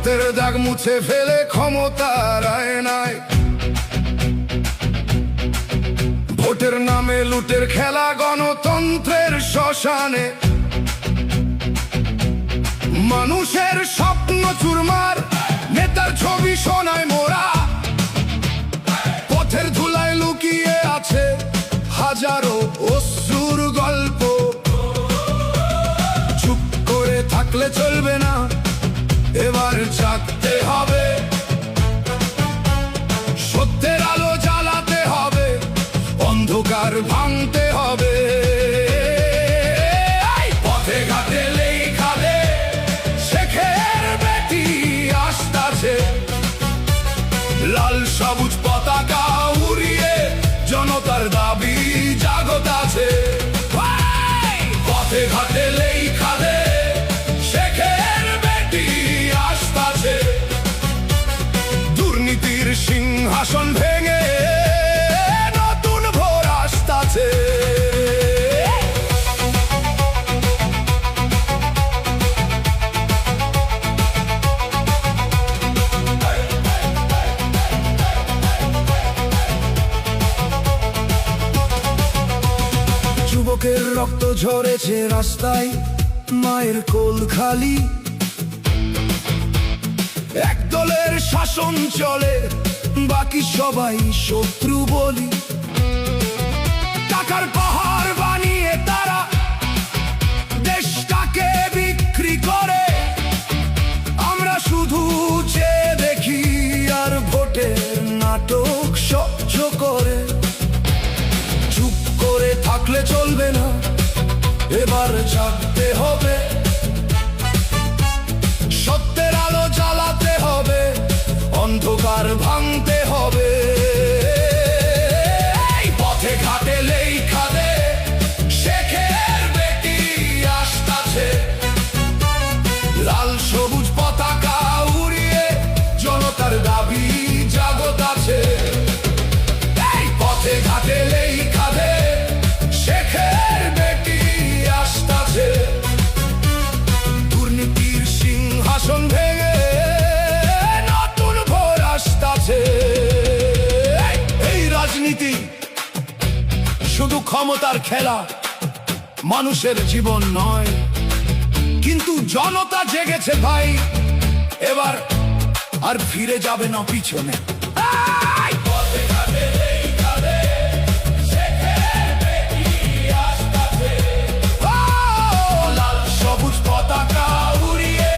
রক্তের দাগ মুছে ফেলে ক্ষমতার আয়নায়। ভোটের নামে লুটের খেলা গণতন্ত্রের শ্মশানে। মানুষের স্বপ্ন চুরমার, নেতার ছবি সোনায় মোরা। পথের ধুলায় লুকিয়ে আছে হাজারো অশ্রুর গল্প। চুপ করে থাকলে চলবে না, এবার জাগতে হবে। সত্যের আলো জ্বালাতে হবে, অন্ধকার ভাঙতে হবে। পথে ঘাটে লেখা দে, শেখের বেটি আসতাছে। লাল সবুজ পতাকা উড়িয়ে জনতার দাবি জাগত আছে। পথে ঘাটে লেখা দে, শেখের বেটি আসতাছে। দুর্নীতির সিংহাসন ভেঙে নতুন ভোর আসতাছে। যুবকের রক্ত ঝরেছে রাস্তায়, মায়ের কোল খালি। এক দলের শাসন চলে, বাকি সবাই শত্রু বলি। টাকার পাহাড় বানিয়ে তারা দেশটাকে বিক্রি করে। আমরা শুধু চেয়ে দেখি আর ভোটের নাটক সহ্য করে। চুপ করে থাকলে চলবে না, এবার জাগতে হবে। সত্যের আলো জ্বালাতে হবে, অন্ধকার ভাঙতে হবে। পথে ঘাটে লেখা দে, শেখের বেটি আসতাছে। লাল সবুজ পতাকা উড়িয়ে জনতার দাবি জাগত আছে। পথে ঘাটে লেখা দে, শেখের বেটি আসতাছে। দুর্নীতির সিংহাসন ভেঙে নতুন ভোর আসতাছে। এই রাজনীতি শুধু ক্ষমতার খেলা, মানুষের জীবন নয়। কিন্তু জনতা জেগেছে ভাই, এবার আর ফিরে যাবে না পিছনে।